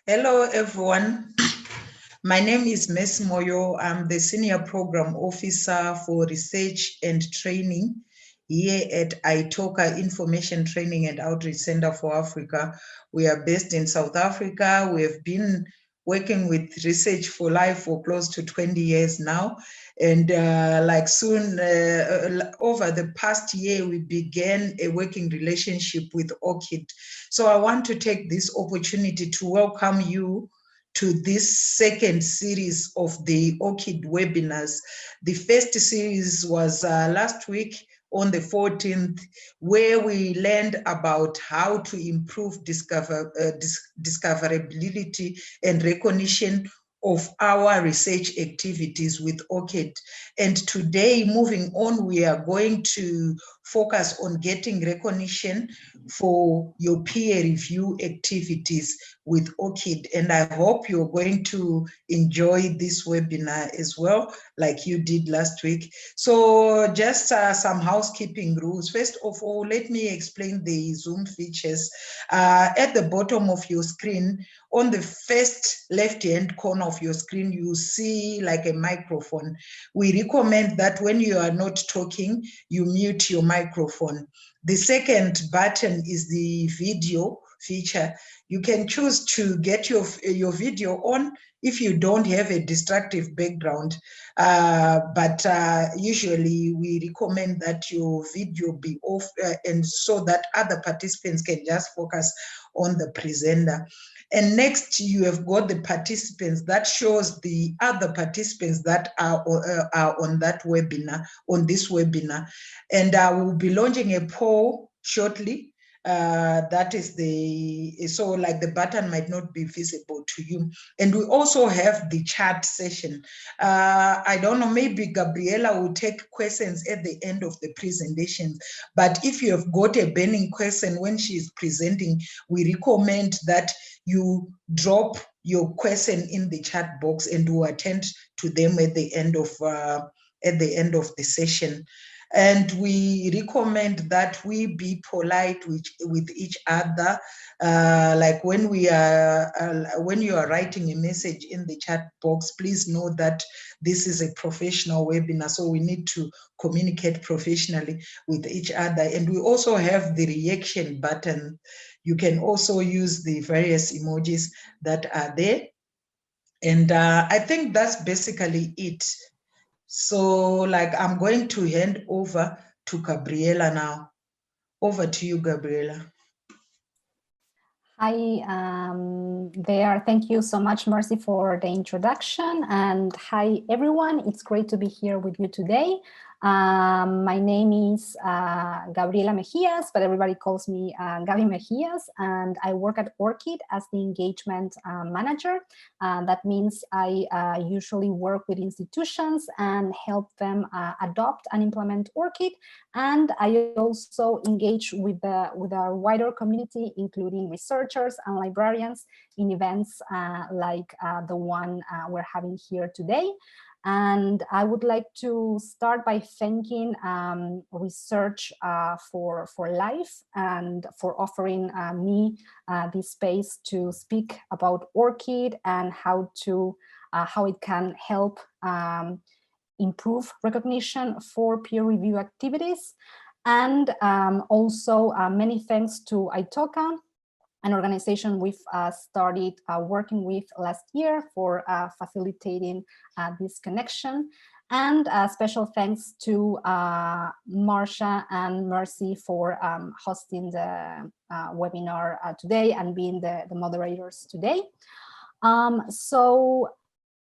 Hello, everyone. My name is Messi Moyo. I'm the Senior Program Officer for Research and Training here at ITOCA Information Training and Outreach Center for Africa. We are based in South Africa. We have been working with Research for Life for close to 20 years now. And over the past year, we began a working relationship with ORCID. So I want to take this opportunity to welcome you to this second series of the ORCID webinars. The first series was last week on the 14th, where we learned about how to improve discoverability and recognition of our research activities with ORCID. And today, moving on, we are going to focus on getting recognition for your peer review activities with ORCID. And I hope you're going to enjoy this webinar as well, like you did last week. So just some housekeeping rules. First of all, let me explain the Zoom features. At the bottom of your screen, on the first left-hand corner of your screen, you see like a microphone. We recommend that when you are not talking, you mute your microphone. The second button is the video feature. You can choose to get your video on if you don't have a distractive background, but usually we recommend that your video be off and so that other participants can just focus on the presenter. And next, you have got the participants. That shows the other participants that are on that webinar, on this webinar. And we'll be launching a poll shortly. That is so like the button might not be visible to you. And we also have the chat session. I don't know, maybe Gabriela will take questions at the end of the presentation. But if you have got a burning question when she is presenting, we recommend that you drop your question in the chat box and we'll attend to them at the end of the session. And we recommend that we be polite with each other. Like when you are writing a message in the chat box, please know that this is a professional webinar, so we need to communicate professionally with each other. And we also have the reaction button. You can also use the various emojis that are there. And I think that's basically it. So I'm going to hand over to Gabriela now. Over to you, Gabriela. Hi there. Thank you so much, Mercy, for the introduction. And hi, everyone. It's great to be here with you today. My name is Gabriela Mejias, but everybody calls me Gabi Mejias, and I work at ORCID as the engagement manager. That means I usually work with institutions and help them adopt and implement ORCID, and I also engage with our wider community, including researchers and librarians, in events like the one we're having here today. And I would like to start by thanking Research for Life and for offering me this space to speak about ORCID and how it can help improve recognition for peer review activities. And also many thanks to ITOCA, an organization we've started working with last year for facilitating this connection. And special thanks to Marsha and Mercy for hosting the webinar today and being the moderators today.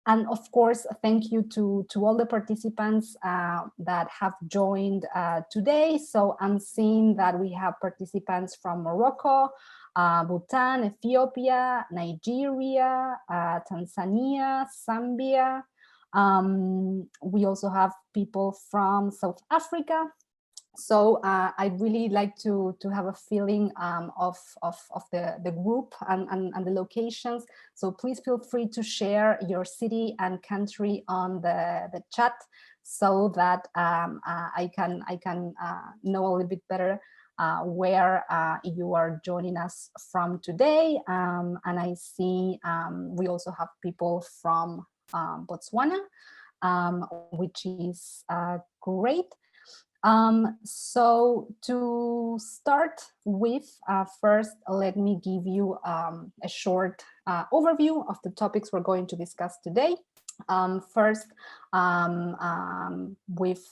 And of course, thank you to all the participants that have joined today. So I'm seeing that we have participants from Morocco, Bhutan, Ethiopia, Nigeria, Tanzania, Zambia. We also have people from South Africa. So I'd really like to have a feeling of the group and the locations. So please feel free to share your city and country on the chat so that I can know a little bit better where you are joining us from today. And I see we also have people from Botswana, which is great. So to start with, first, let me give you a short overview of the topics we're going to discuss today. First, we've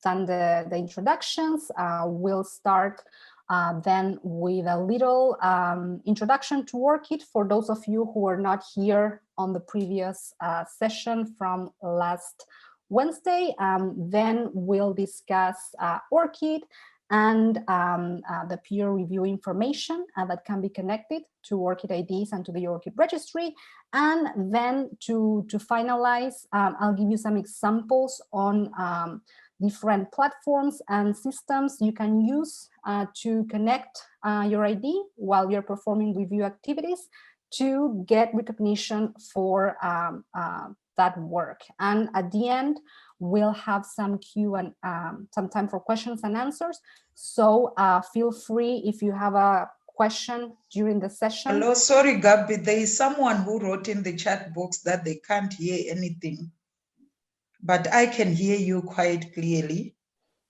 done the introductions. We'll start then with a little introduction to ORCID for those of you who are not here on the previous session from last Wednesday. Then we'll discuss ORCID and the peer review information that can be connected to ORCID IDs and to the ORCID registry. And then to finalize, I'll give you some examples on different platforms and systems you can use to connect your ID while you're performing review activities to get recognition for that work. And at the end, we'll have some some time for questions and answers. So feel free if you have a question during the session. Hello, sorry, Gabi, there is someone who wrote in the chat box that they can't hear anything, but I can hear you quite clearly.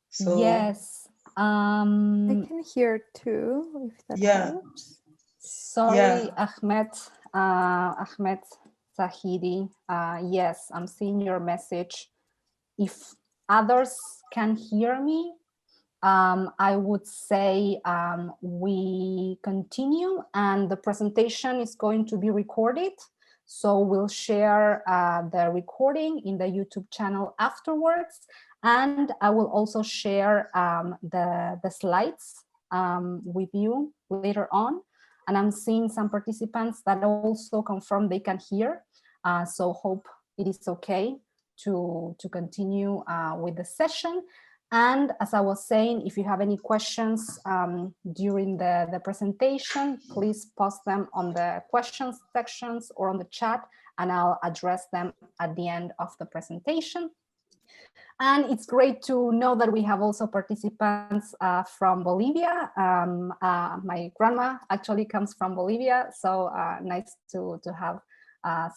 So yes, I can hear too, if that helps. Sorry, Ahmed Zahidi. Yes, I'm seeing your message. If others can hear me, I would say we continue, and the presentation is going to be recorded. So we'll share the recording in the YouTube channel afterwards. And I will also share the slides with you later on. And I'm seeing some participants that also confirm they can hear. So hope it is okay to continue with the session. And as I was saying, if you have any questions during the presentation, please post them on the questions sections or on the chat, and I'll address them at the end of the presentation. And it's great to know that we have also participants from Bolivia. My grandma actually comes from Bolivia, so nice to have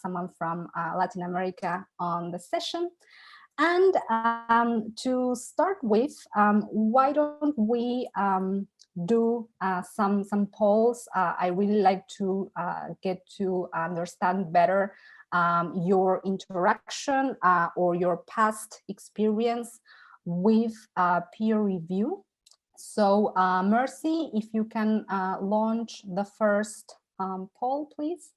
someone from Latin America on the session. And to start with, why don't we do some polls? I really like to get to understand better your interaction or your past experience with peer review. So Mercy, if you can launch the first poll, please.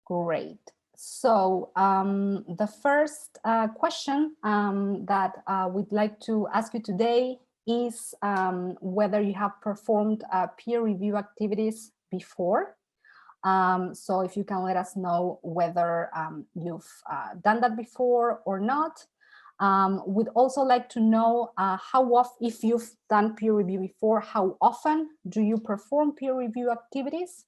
Great. So the first question that we'd like to ask you today is whether you have performed peer review activities before. So if you can let us know whether you've done that before or not. We'd also like to know how often, if you've done peer review before, how often do you perform peer review activities?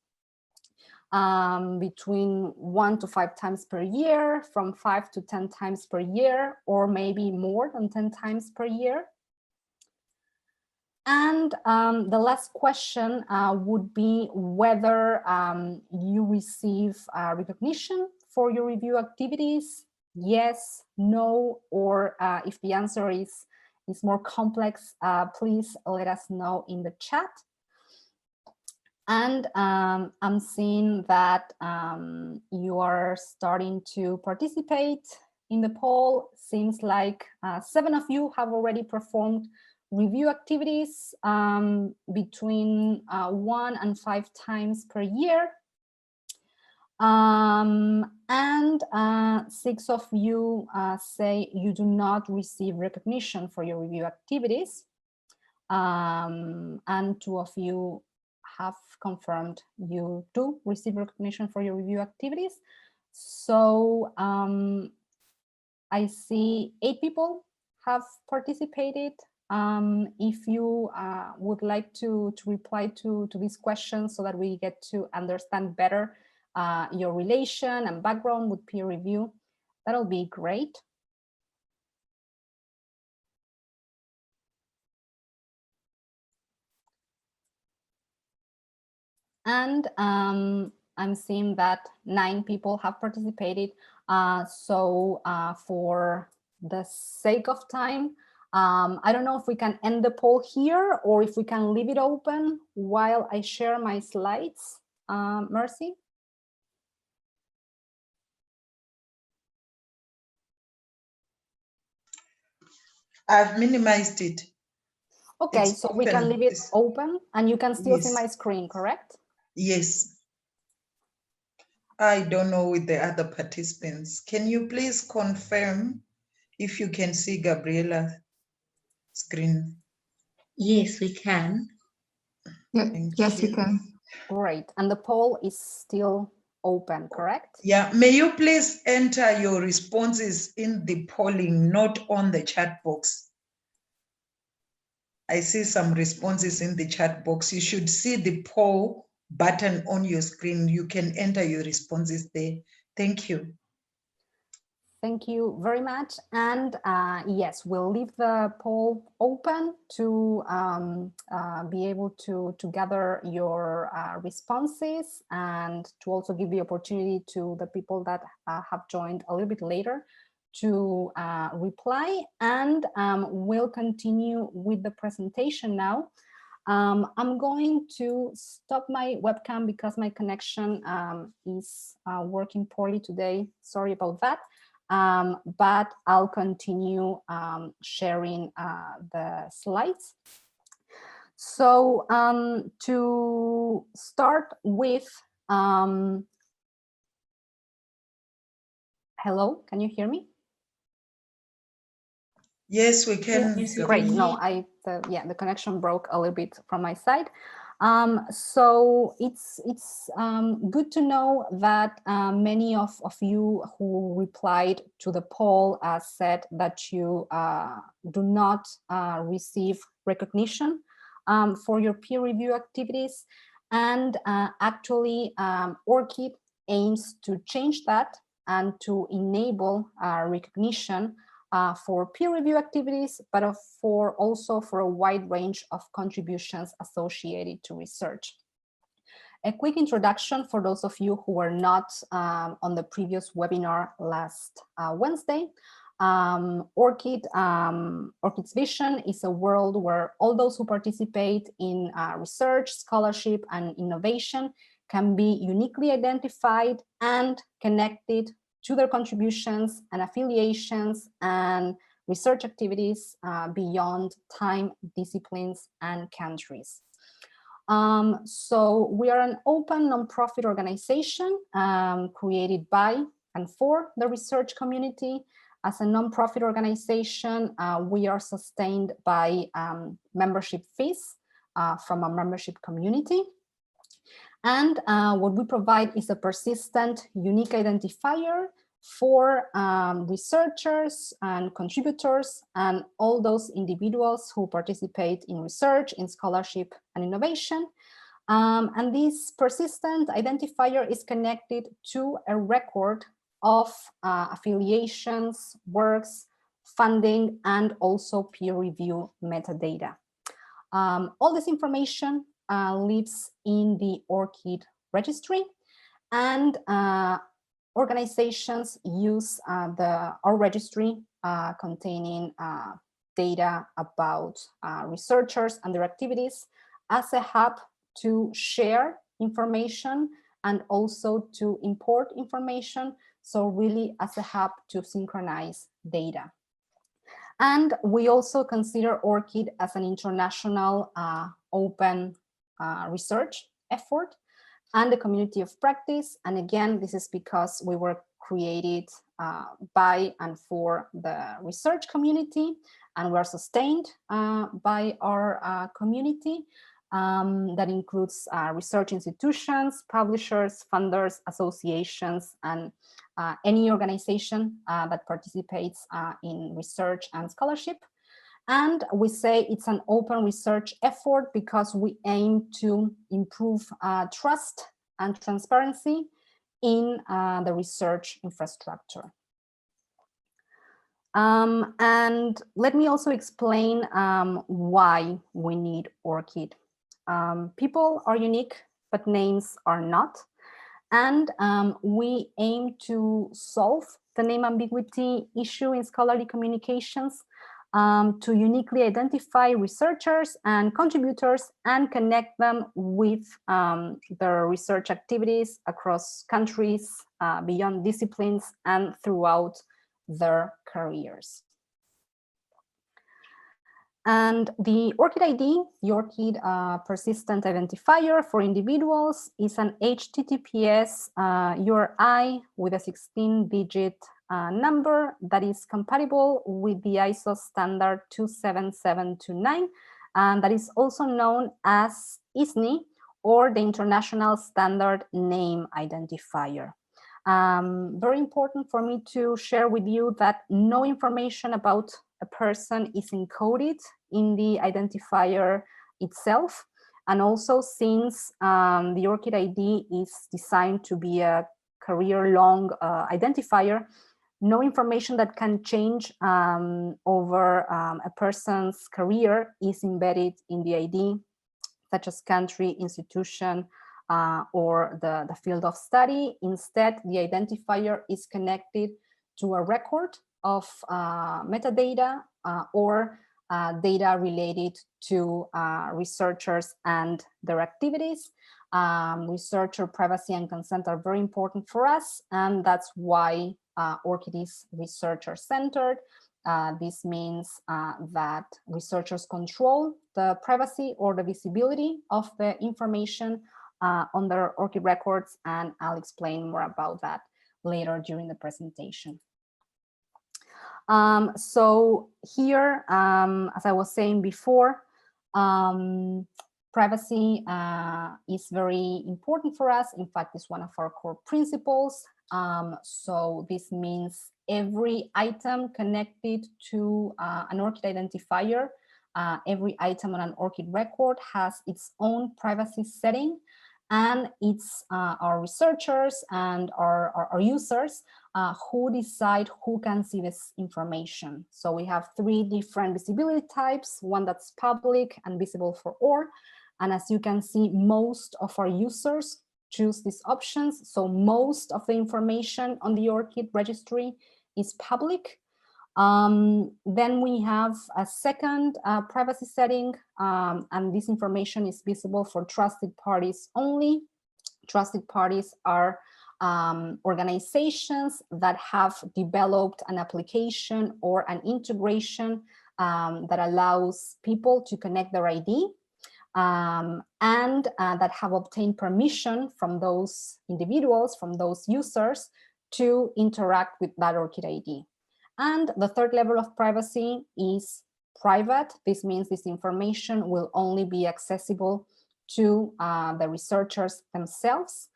Between 1 to 5 times per year, from 5 to 10 times per year, or maybe more than 10 times per year. And the last question would be whether you receive recognition for your review activities, yes, no, or if the answer is more complex, please let us know in the chat. And I'm seeing that you are starting to participate in the poll. Seems like 7 of you have already performed review activities between 1 and 5 times per year. And 6 of you say you do not receive recognition for your review activities. And 2 of you have confirmed you do receive recognition for your review activities. So I see 8 people have participated. If you would like to reply to these questions so that we get to understand better your relation and background with peer review, that'll be great. And I'm seeing that 9 people have participated. So for the sake of time, I don't know if we can end the poll here or if we can leave it open while I share my slides. Mercy? I've minimized it. Okay, It's so we can leave it open and you can still see Yes. my screen, correct? Yes. I don't know with the other participants. Can you please confirm if you can see Gabriela's screen? Yes, we can. Yeah, yes, we can. Great. And the poll is still open, correct? Yeah. May you please enter your responses in the polling, not on the chat box? I see some responses in the chat box. You should see the poll button on your screen. You can enter your responses there. Thank you. Thank you very much. And yes, we'll leave the poll open to be able to gather your responses and to also give the opportunity to the people that have joined a little bit later to reply. And we'll continue with the presentation now. I'm going to stop my webcam because my connection is working poorly today. Sorry about that. But I'll continue sharing the slides. So to start with, hello, can you hear me? Yes, we can. Yes, great. No, the connection broke a little bit from my side. So it's good to know that many of you who replied to the poll said that you do not receive recognition for your peer review activities. And actually, ORCID aims to change that and to enable recognition for peer review activities, but also for a wide range of contributions associated to research. A quick introduction for those of you who were not on the previous webinar last Wednesday. ORCID's vision is a world where all those who participate in research, scholarship, and innovation can be uniquely identified and connected to their contributions and affiliations and research activities beyond time, disciplines, and countries. So we are an open nonprofit organization created by and for the research community. As a nonprofit organization, we are sustained by membership fees from a membership community. And what we provide is a persistent, unique identifier for researchers and contributors and all those individuals who participate in research, in scholarship, and innovation. And this persistent identifier is connected to a record of affiliations, works, funding, and also peer review metadata. All this information lives in the ORCID registry, and organizations use our registry containing data about researchers and their activities as a hub to share information and also to import information. So really as a hub to synchronize data. And we also consider ORCID as an international open research effort and a community of practice. And again, this is because we were created by and for the research community, and we are sustained by our community. That includes research institutions, publishers, funders, associations, and any organization that participates in research and scholarship. And we say it's an open research effort because we aim to improve trust and transparency in the research infrastructure. And let me also explain why we need ORCID. People are unique, but names are not. And we aim to solve the name ambiguity issue in scholarly communications, to uniquely identify researchers and contributors and connect them with their research activities across countries, beyond disciplines, and throughout their careers. And the ORCID ID, the ORCID persistent identifier for individuals, is an HTTPS URI with a 16-digit number that is compatible with the ISO standard 27729, and that is also known as ISNI, or the International Standard Name Identifier. Very important for me to share with you that no information about a person is encoded in the identifier itself. And also, since the ORCID ID is designed to be a career-long identifier, no information that can change over a person's career is embedded in the ID, such as country, institution, or the field of study. Instead, the identifier is connected to a record of metadata or data related to researchers and their activities. Researcher privacy and consent are very important for us, and that's why ORCID is researcher-centered. This means that researchers control the privacy or the visibility of the information on their ORCID records, and I'll explain more about that later during the presentation. So here, as I was saying before, privacy is very important for us. In fact, it's one of our core principles. So this means every item connected to an ORCID identifier, every item on an ORCID record has its own privacy setting, and it's our researchers and our users who decide who can see this information. So we have 3 different visibility types, one that's public and visible for all. And as you can see, most of our users choose these options. So most of the information on the ORCID registry is public. Then we have a second privacy setting, and this information is visible for trusted parties only. Trusted parties are organizations that have developed an application or an integration that allows people to connect their ID, and that have obtained permission from those individuals, from those users, to interact with that ORCID ID. And the third level of privacy is private. This means this information will only be accessible to the researchers themselves.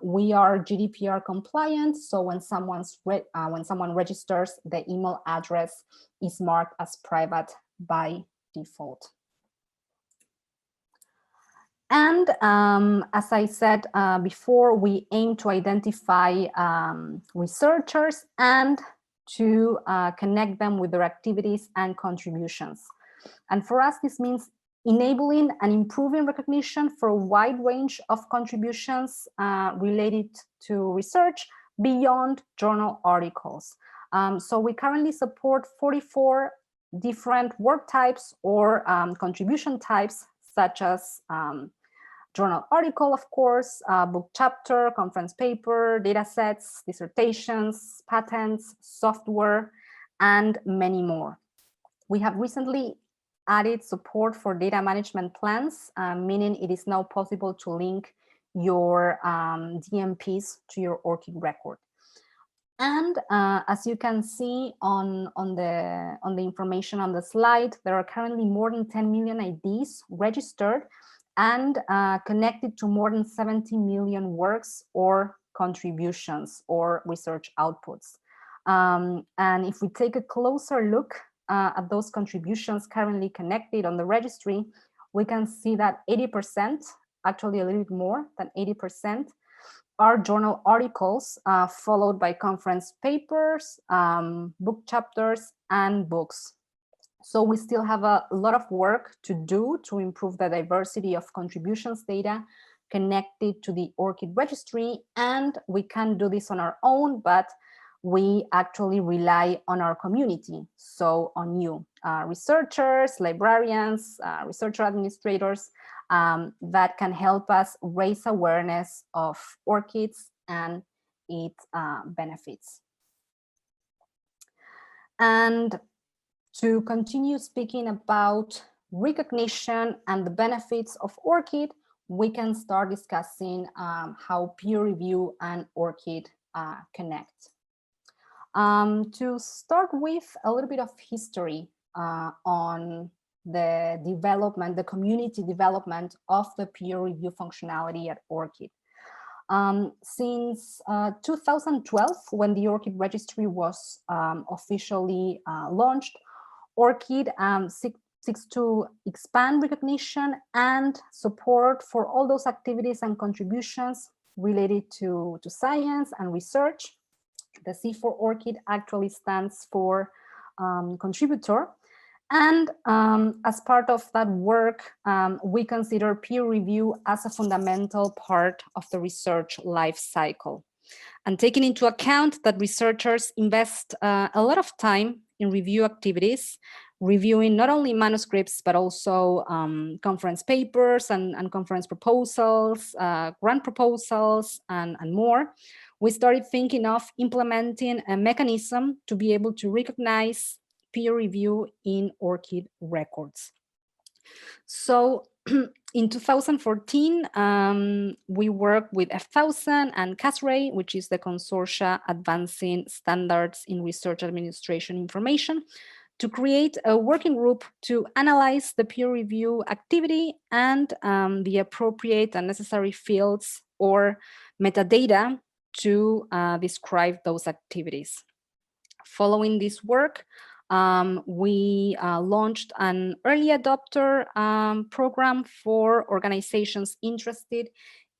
We are GDPR compliant, so when someone registers, the email address is marked as private by default. And as I said before, we aim to identify researchers and to connect them with their activities and contributions. And for us, this means enabling and improving recognition for a wide range of contributions related to research beyond journal articles. So we currently support 44 different work types or contribution types, such as journal article, of course, book chapter, conference paper, data sets, dissertations, patents, software, and many more. We have recently added support for data management plans, meaning it is now possible to link your DMPs to your ORCID record. And as you can see on the information on the slide, there are currently more than 10 million IDs registered and connected to more than 70 million works or contributions or research outputs. And if we take a closer look at those contributions currently connected on the registry, we can see that 80%, actually a little bit more than 80%, are journal articles, followed by conference papers, book chapters, and books. So we still have a lot of work to do to improve the diversity of contributions data connected to the ORCID registry, and we can do this on our own, but we actually rely on our community, so on you, researchers, librarians, researcher administrators, that can help us raise awareness of ORCIDs and its benefits. And to continue speaking about recognition and the benefits of ORCID, we can start discussing how peer review and ORCID connect. To start with a little bit of history on the development, the community development of the peer review functionality at ORCID. Since 2012, when the ORCID registry was officially launched, ORCID seeks to expand recognition and support for all those activities and contributions related to science and research. The C for ORCID actually stands for contributor. And as part of that work, we consider peer review as a fundamental part of the research life cycle. And taking into account that researchers invest a lot of time in review activities, reviewing not only manuscripts, but also conference papers and conference proposals, grant proposals, and more, we started thinking of implementing a mechanism to be able to recognize peer review in ORCID records. So in 2014, we worked with F1000 and CASRAE, which is the Consortia Advancing Standards in Research Administration Information, to create a working group to analyze the peer review activity and the appropriate and necessary fields or metadata to describe those activities. Following this work, we launched an early adopter program for organizations interested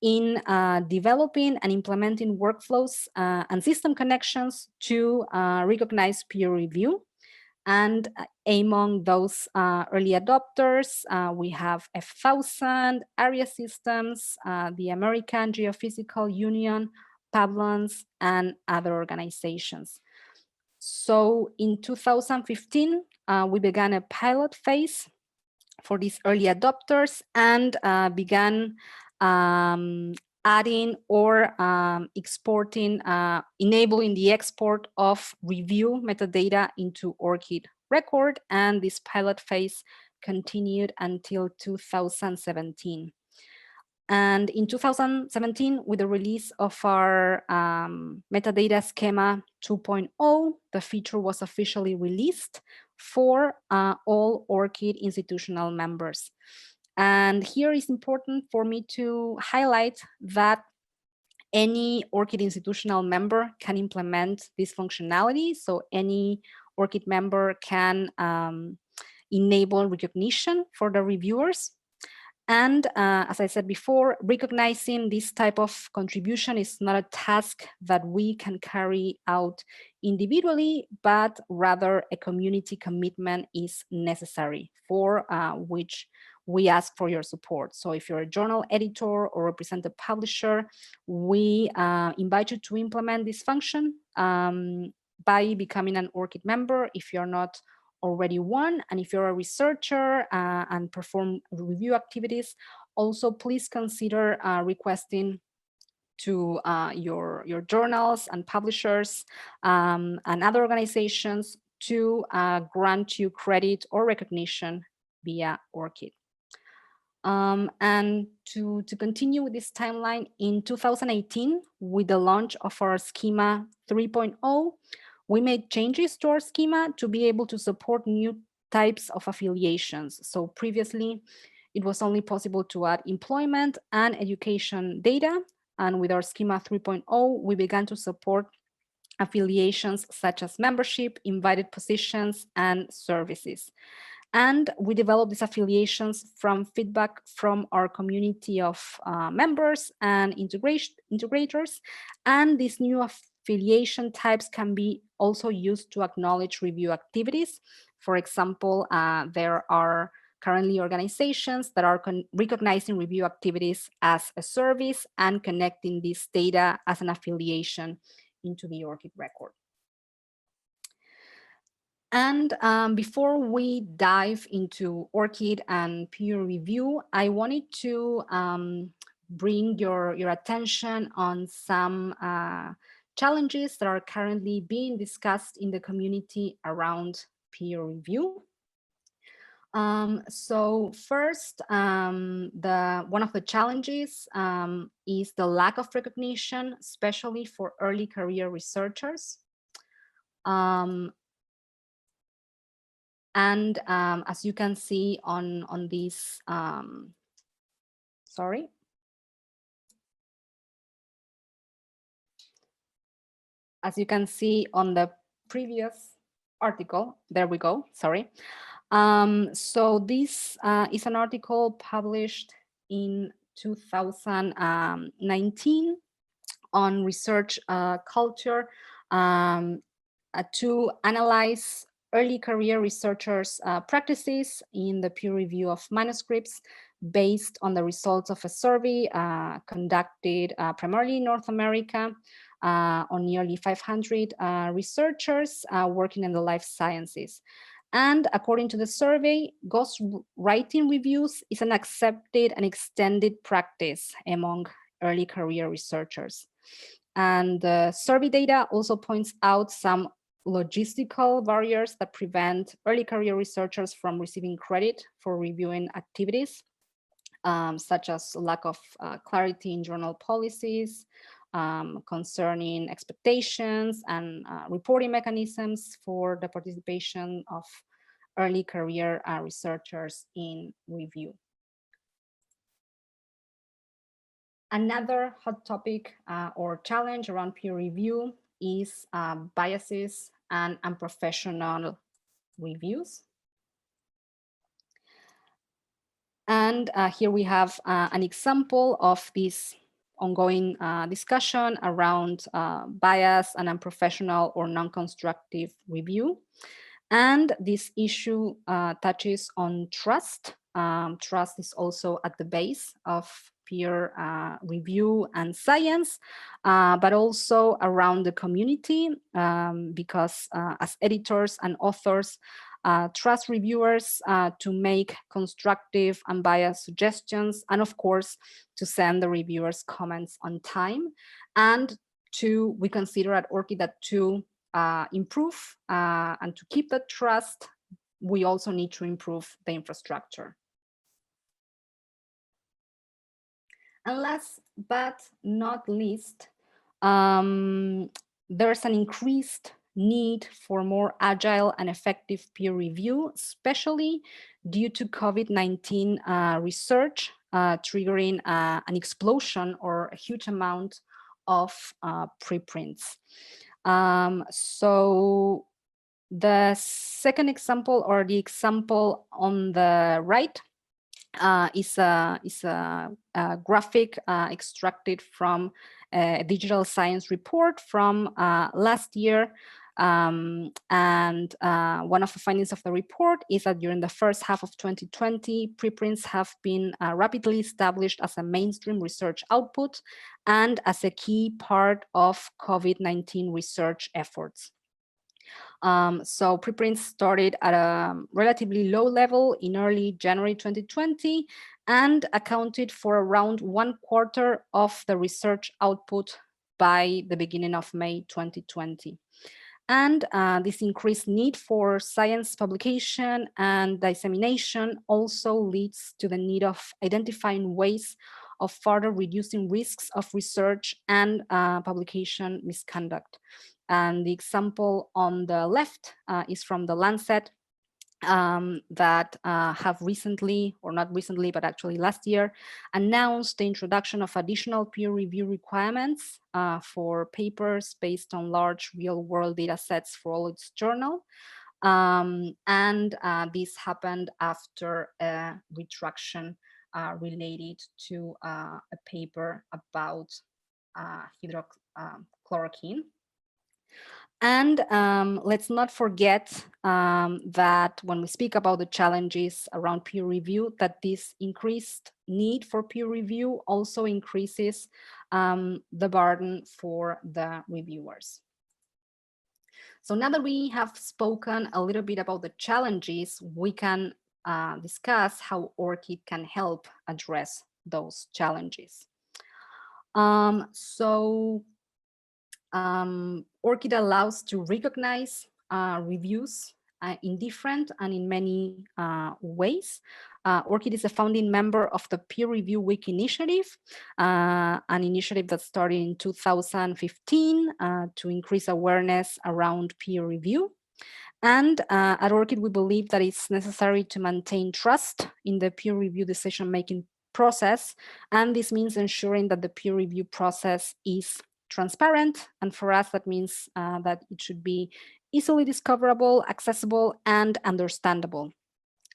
in developing and implementing workflows and system connections to recognize peer review. And among those early adopters, we have F1000, Area Systems, the American Geophysical Union, Pavlons, and other organizations. So in 2015, we began a pilot phase for these early adopters and began adding or exporting, enabling the export of review metadata into ORCID record. And this pilot phase continued until 2017. And in 2017, with the release of our metadata schema 2.0, the feature was officially released for all ORCID institutional members. And here is important for me to highlight that any ORCID institutional member can implement this functionality. So any ORCID member can enable recognition for the reviewers. And as I said before, recognizing this type of contribution is not a task that we can carry out individually, but rather a community commitment is necessary, for which we ask for your support. So if you're a journal editor or represent a publisher, we invite you to implement this function by becoming an ORCID member if you're not already one. And if you're a researcher and perform review activities, also please consider requesting to your journals and publishers and other organizations to grant you credit or recognition via ORCID. And to continue with this timeline, in 2018, with the launch of our schema 3.0, we made changes to our schema to be able to support new types of affiliations. So previously, it was only possible to add employment and education data. And with our schema 3.0, we began to support affiliations such as membership, invited positions, and services. And we developed these affiliations from feedback from our community of members and integrators. And these new affiliation types can be also used to acknowledge review activities. For example, there are currently organizations that are recognizing review activities as a service and connecting this data as an affiliation into the ORCID record. And before we dive into ORCID and peer review, I wanted to bring your attention on some challenges that are currently being discussed in the community around peer review. So first, one of the challenges is the lack of recognition, especially for early career researchers. And as you can see on this, sorry. As you can see on the previous article, there we go, sorry. So this is an article published in 2019 on research culture to analyze early career researchers' practices in the peer review of manuscripts based on the results of a survey conducted primarily in North America on nearly 500 researchers working in the life sciences. And according to the survey, ghost writing reviews is an accepted and extended practice among early career researchers. And the survey data also points out some logistical barriers that prevent early career researchers from receiving credit for reviewing activities, such as lack of clarity in journal policies, concerning expectations and reporting mechanisms for the participation of early career researchers in review. Another hot topic or challenge around peer review is biases and unprofessional reviews. And here we have an example of this ongoing discussion around bias and unprofessional or non-constructive review. And this issue touches on trust. Trust is also at the base of peer review and science, but also around the community, because as editors and authors, trust reviewers to make constructive and unbiased suggestions, and of course, to send the reviewers comments on time. And we consider at ORCID that to improve and to keep that trust, we also need to improve the infrastructure. And last but not least, there's an increased need for more agile and effective peer review, especially due to COVID-19 research triggering an explosion or a huge amount of preprints. So the second example, or the example on the right, is a graphic extracted from a digital science report from last year. And one of the findings of the report is that during the first half of 2020, preprints have been rapidly established as a mainstream research output and as a key part of COVID-19 research efforts. So preprints started at a relatively low level in early January 2020 and accounted for around 1/4 of the research output by the beginning of May 2020. And this increased need for science publication and dissemination also leads to the need of identifying ways of further reducing risks of research and publication misconduct. And the example on the left is from the Lancet that have recently, or not recently, but actually last year, announced the introduction of additional peer review requirements for papers based on large real-world data sets for all its journal. And this happened after a retraction related to a paper about hydroxychloroquine. And let's not forget that when we speak about the challenges around peer review, that this increased need for peer review also increases the burden for the reviewers. So now that we have spoken a little bit about the challenges, we can discuss how ORCID can help address those challenges. ORCID allows to recognize reviews in different and in many ways. ORCID is a founding member of the Peer Review Week initiative, an initiative that started in 2015 to increase awareness around peer review. And at ORCID, we believe that it's necessary to maintain trust in the peer review decision-making process. And this means ensuring that the peer review process is transparent. And for us, that means that it should be easily discoverable, accessible, and understandable.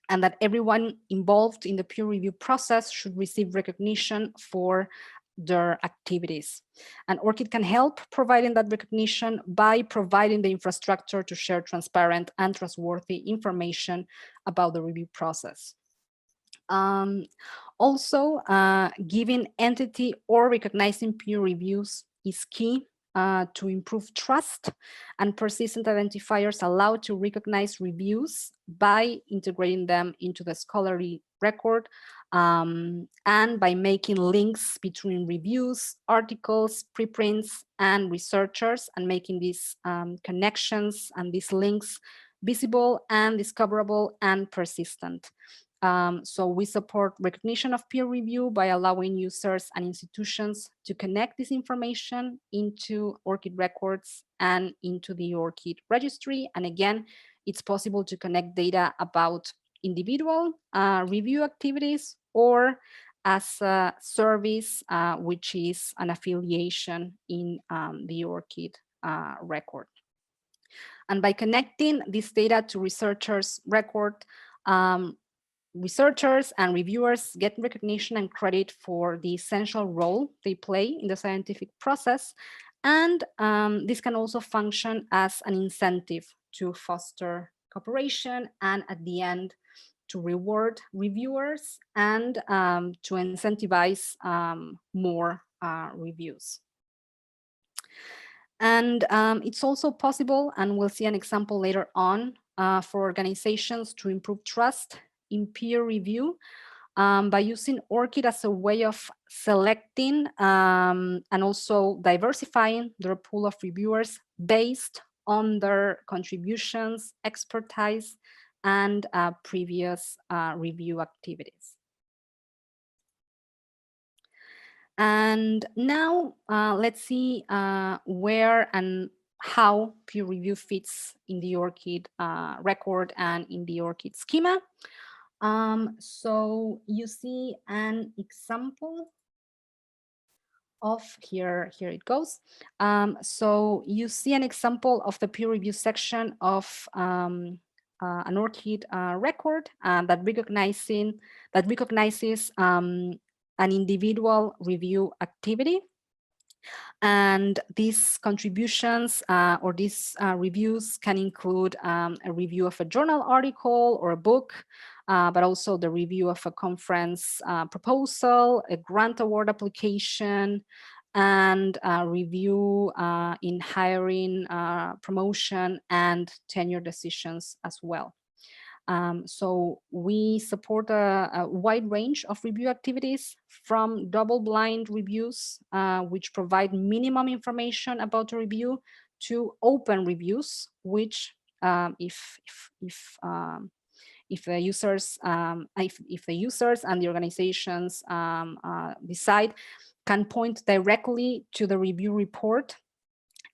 And that everyone involved in the peer review process should receive recognition for their activities. And ORCID can help providing that recognition by providing the infrastructure to share transparent and trustworthy information about the review process. Also, giving entity or recognizing peer reviews is key to improve trust, and persistent identifiers allow to recognize reviews by integrating them into the scholarly record and by making links between reviews, articles, preprints, and researchers, and making these connections and these links visible and discoverable and persistent. So we support recognition of peer review by allowing users and institutions to connect this information into ORCID records and into the ORCID registry. And again, it's possible to connect data about individual review activities or as a service, which is an affiliation in the ORCID record. And by connecting this data to researchers' record, researchers and reviewers get recognition and credit for the essential role they play in the scientific process. And this can also function as an incentive to foster cooperation and at the end to reward reviewers and to incentivize more reviews. And it's also possible, and we'll see an example later on, for organizations to improve trust in peer review by using ORCID as a way of selecting and also diversifying their pool of reviewers based on their contributions, expertise, and previous review activities. And now let's see where and how peer review fits in the ORCID record and in the ORCID schema. So you see an example of here it goes. So you see an example of the peer review section of an ORCID record that recognizes an individual review activity. And these contributions or these reviews can include a review of a journal article or a book, but also the review of a conference proposal, a grant award application, and a review in hiring, promotion, and tenure decisions as well. So we support a wide range of review activities, from double-blind reviews, which provide minimum information about the review, to open reviews, which if the users and the organizations decide, can point directly to the review report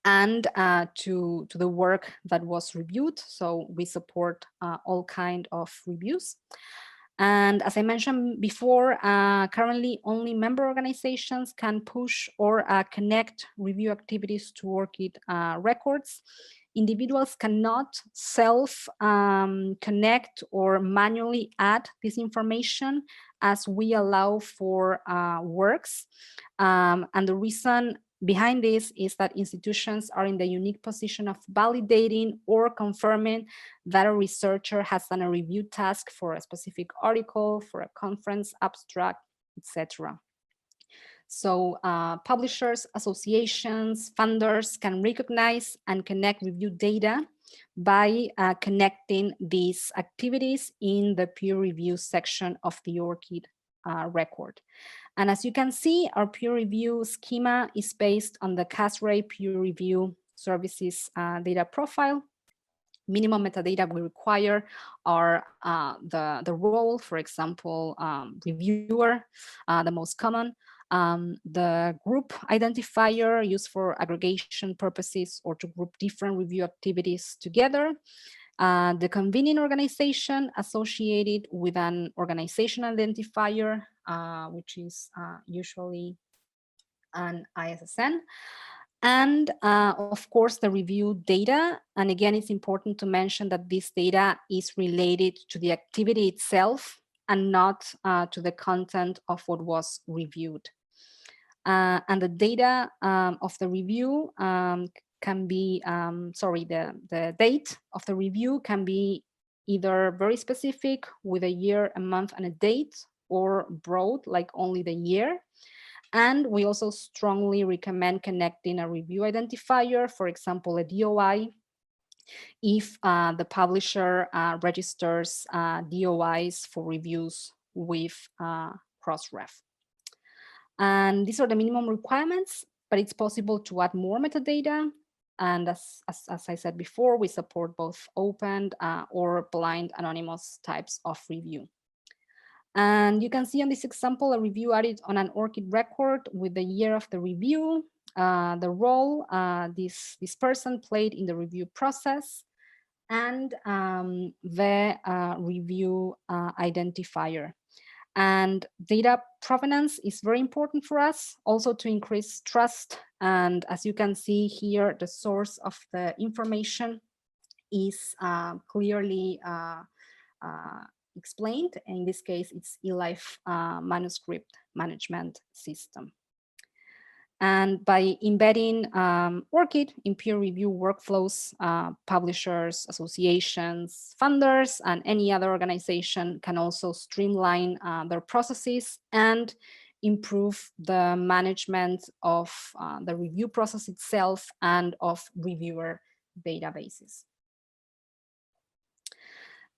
and to the work that was reviewed. So we support all kinds of reviews. And as I mentioned before, currently only member organizations can push or connect review activities to ORCID records. individuals cannot self-connect or manually add this information as we allow for works. And the reason behind this is that institutions are in the unique position of validating or confirming that a researcher has done a review task for a specific article, for a conference abstract, etc. So publishers, associations, funders can recognize and connect review data by connecting these activities in the peer review section of the ORCID record. And as you can see, our peer review schema is based on the CASRAE peer review services data profile. Minimum metadata we require are the role, for example, reviewer, the most common, the group identifier used for aggregation purposes or to group different review activities together, the convening organization associated with an organization identifier, which is usually an ISSN, and of course the review data. And again, it's important to mention that this data is related to the activity itself and not to the content of what was reviewed. And the data of the review can be, the date of the review can be either very specific with a year, a month, and a date, or broad, like only the year. And we also strongly recommend connecting a review identifier, for example, a DOI, if the publisher registers DOIs for reviews with Crossref. And these are the minimum requirements, but it's possible to add more metadata. And as I said before, we support both open or blind anonymous types of review. And you can see on this example, a review added on an ORCID record with the year of the review, the role this person played in the review process, and the review identifier. And data provenance is very important for us, also to increase trust. And as you can see here, the source of the information is clearly explained. In this case, it's eLife manuscript management system. And by embedding ORCID in peer review workflows, publishers, associations, funders, and any other organization can also streamline their processes and improve the management of the review process itself and of reviewer databases.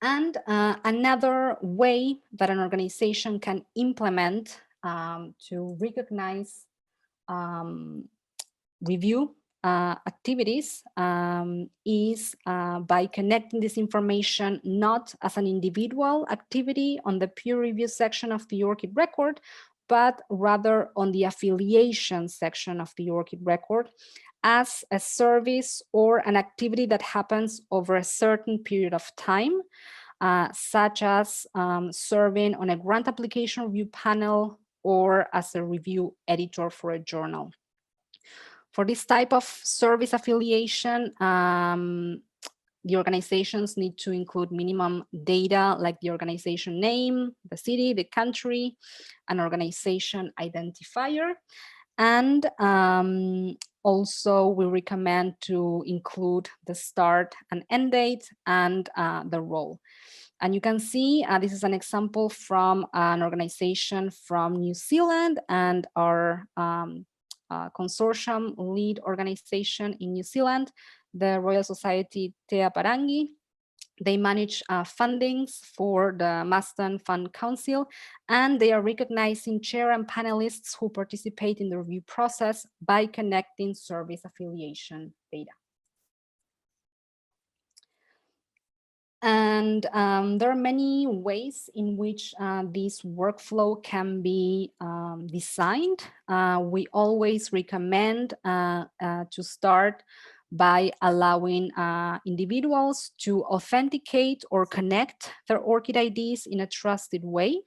And another way that an organization can implement to recognize review activities is by connecting this information not as an individual activity on the peer review section of the ORCID record, but rather on the affiliation section of the ORCID record as a service or an activity that happens over a certain period of time, such as serving on a grant application review panel or as a review editor for a journal. For this type of service affiliation, the organizations need to include minimum data like the organization name, the city, the country, an organization identifier. And also we recommend to include the start and end date and the role. And you can see this is an example from an organization from New Zealand, and our consortium lead organization in New Zealand, the Royal Society Te Aparangi. They manage fundings for the Maston Fund Council, and they are recognizing chair and panelists who participate in the review process by connecting service affiliation data. And there are many ways in which this workflow can be designed. We always recommend to start by allowing individuals to authenticate or connect their ORCID IDs in a trusted way.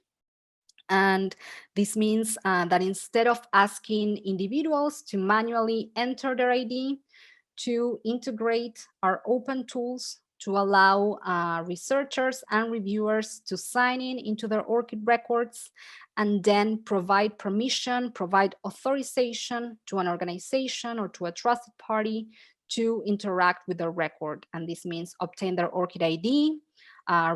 And this means that instead of asking individuals to manually enter their ID, to integrate our open tools to allow researchers and reviewers to sign in into their ORCID records and then provide permission, provide authorization to an organization or to a trusted party to interact with their record. And this means obtain their ORCID ID,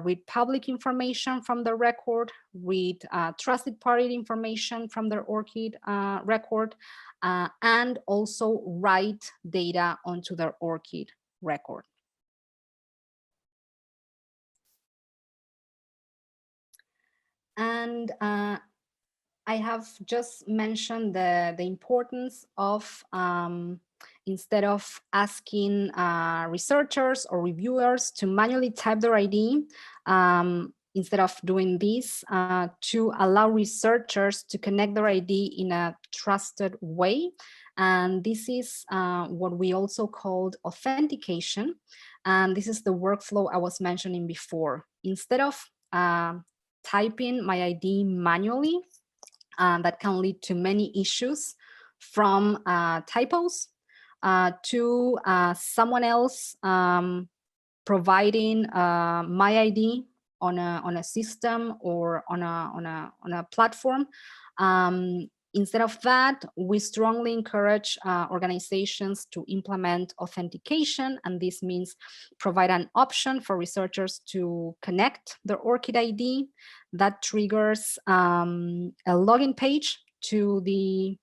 read public information from the record, read trusted party information from their ORCID record, and also write data onto their ORCID record. And I have just mentioned the importance of instead of asking researchers or reviewers to manually type their ID, instead of doing this, to allow researchers to connect their ID in a trusted way. And this is what we also called authentication. And this is the workflow I was mentioning before. Instead of typing my ID manually, that can lead to many issues, from typos to someone else providing my ID on a system or on a platform. Instead of that, we strongly encourage organizations to implement authentication, and this means provide an option for researchers to connect their ORCID ID that triggers a login page to the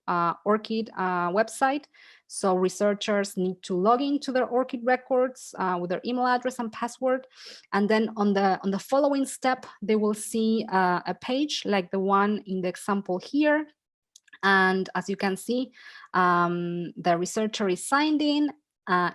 ORCID website. So researchers need to log into their ORCID records with their email address and password. And then on the following step, they will see a page like the one in the example here. And as you can see, the researcher is signed in.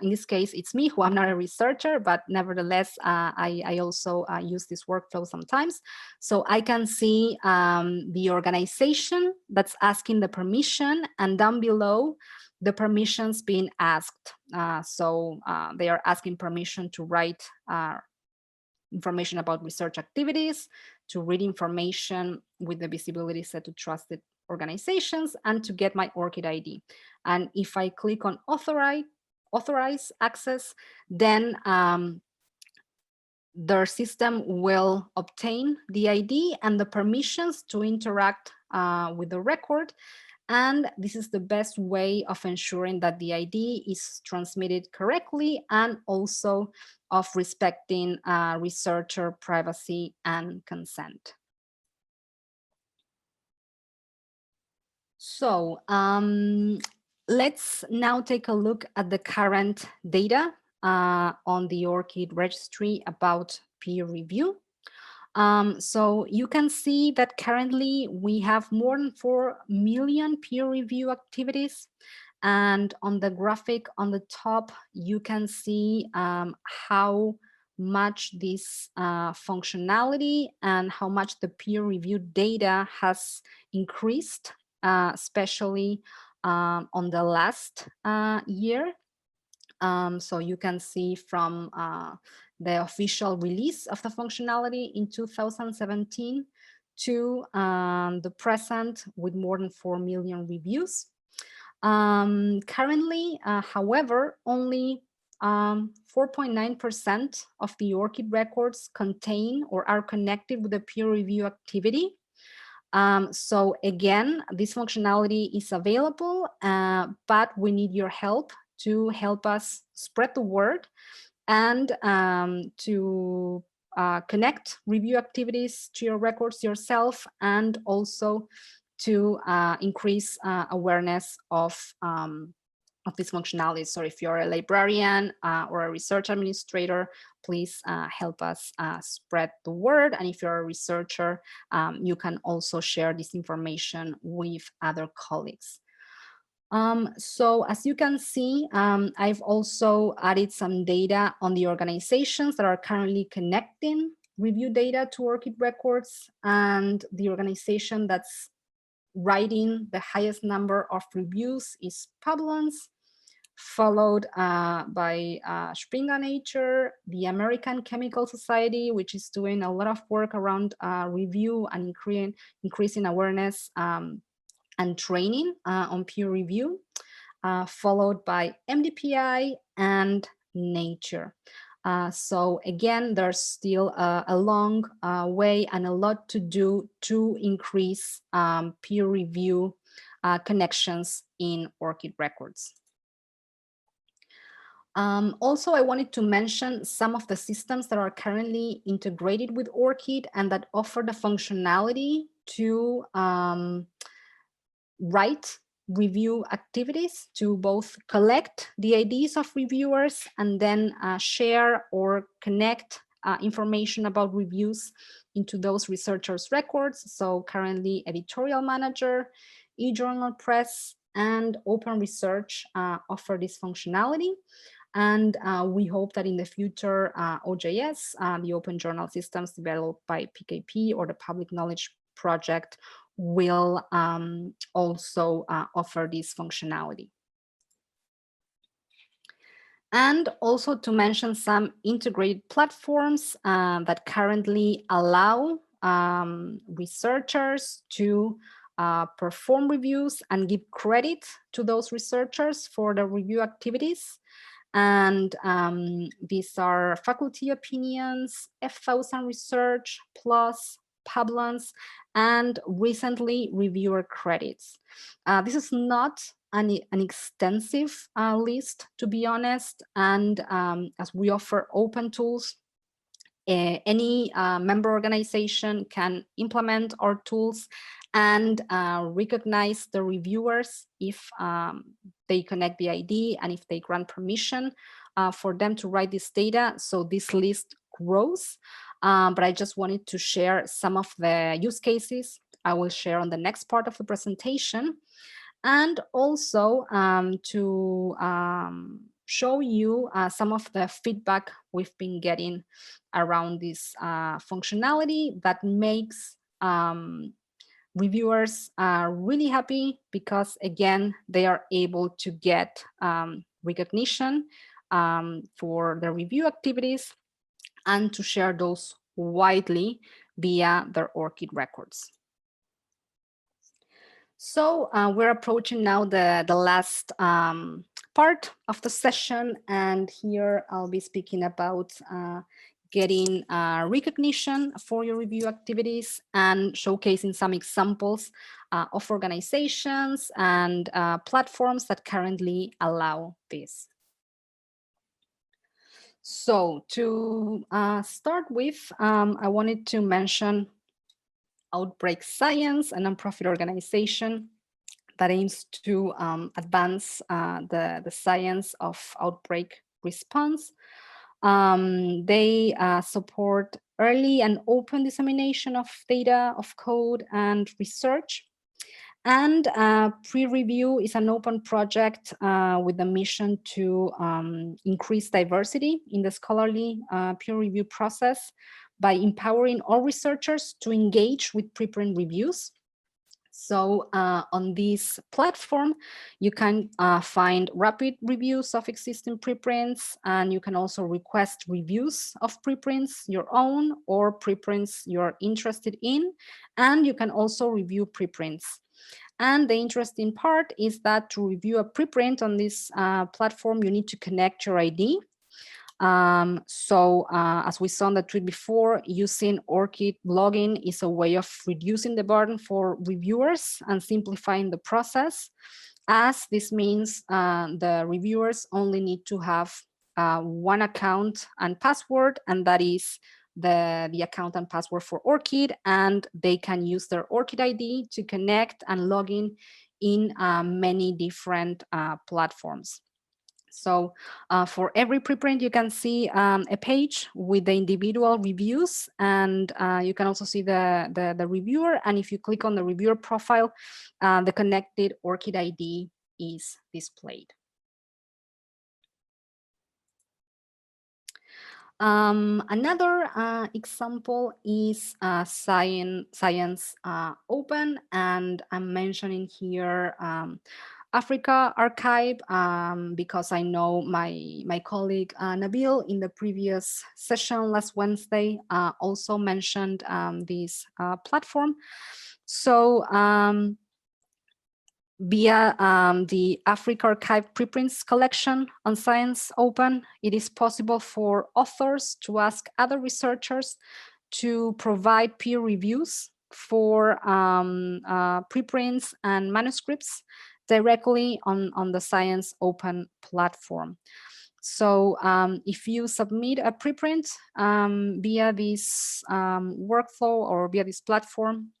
In this case, it's me, who I'm not a researcher, but nevertheless, I also use this workflow sometimes. So I can see the organization that's asking the permission, and down below, the permissions being asked. So they are asking permission to write information about research activities, to read information with the visibility set to trusted organizations, and to get my ORCID ID. And if I click on authorize access, then their system will obtain the ID and the permissions to interact with the record. And this is the best way of ensuring that the ID is transmitted correctly, and also of respecting researcher privacy and consent. So let's now take a look at the current data on the ORCID registry about peer review. So you can see that currently we have more than 4 million peer review activities. And on the graphic on the top, you can see how much this functionality and how much the peer review data has increased, especially on the last year. So you can see from the official release of the functionality in 2017 to the present, with more than 4 million reviews. Currently, however, only 4.9% of the ORCID records contain or are connected with a peer review activity. So again, this functionality is available, but we need your help to help us spread the word and to connect review activities to your records yourself, and also to increase awareness of this functionality. So if you're a librarian or a research administrator, please help us spread the word. And if you're a researcher, you can also share this information with other colleagues. So as you can see, I've also added some data on the organizations that are currently connecting review data to ORCID records, and the organization that's writing the highest number of reviews is Publons, followed by Springer Nature, the American Chemical Society, which is doing a lot of work around review and increasing awareness and training on peer review. followed by MDPI and Nature. So again, there's still a long way and a lot to do to increase peer review connections in ORCID records. Also, I wanted to mention some of the systems that are currently integrated with ORCID and that offer the functionality to write review activities, to both collect the IDs of reviewers and then share or connect information about reviews into those researchers' records. So currently Editorial Manager, eJournal Press, and Open Research offer this functionality. And we hope that in the future, OJS, the Open Journal Systems developed by PKP or the Public Knowledge Project, will also offer this functionality. And also to mention some integrated platforms that currently allow researchers to perform reviews and give credit to those researchers for the review activities. And these are Faculty Opinions, F1000 Research, Plus, Publons, and recently reviewer credits. This is not an extensive list, to be honest, and as we offer open tools, any member organization can implement our tools and recognize the reviewers if they connect the ID and if they grant permission for them to write this data. So this list grows, but I just wanted to share some of the use cases I will share on the next part of the presentation, and also to show you some of the feedback we've been getting around this functionality that makes reviewers really happy, because again, they are able to get recognition for their review activities and to share those widely via their ORCID records. So we're approaching now the last part of the session, and here I'll be speaking about getting recognition for your review activities and showcasing some examples of organizations and platforms that currently allow this. So to start with, I wanted to mention Outbreak Science, a nonprofit organization that aims to advance the science of outbreak response. They support early and open dissemination of data, of code, and research. And Pre-Review is an open project with the mission to increase diversity in the scholarly peer review process by empowering all researchers to engage with preprint reviews. So on this platform, you can find rapid reviews of existing preprints, and you can also request reviews of preprints, your own, or preprints you're interested in, and you can also review preprints. And the interesting part is that to review a preprint on this platform, you need to connect your ID. As we saw in the tweet before, using ORCID login is a way of reducing the burden for reviewers and simplifying the process, as this means the reviewers only need to have one account and password, and that is the account and password for ORCID, and they can use their ORCID ID to connect and log in many different platforms. So for every preprint, you can see a page with the individual reviews, and you can also see the reviewer. And if you click on the reviewer profile, the connected ORCID ID is displayed. Another example is Science Open, and I'm mentioning here Africa Archive because I know my colleague Nabil in the previous session last Wednesday also mentioned this platform. So via the Africa Archive preprints collection on Science Open, it is possible for authors to ask other researchers to provide peer reviews for preprints and manuscripts directly on the Science Open platform. So if you submit a preprint via this workflow or via this platform,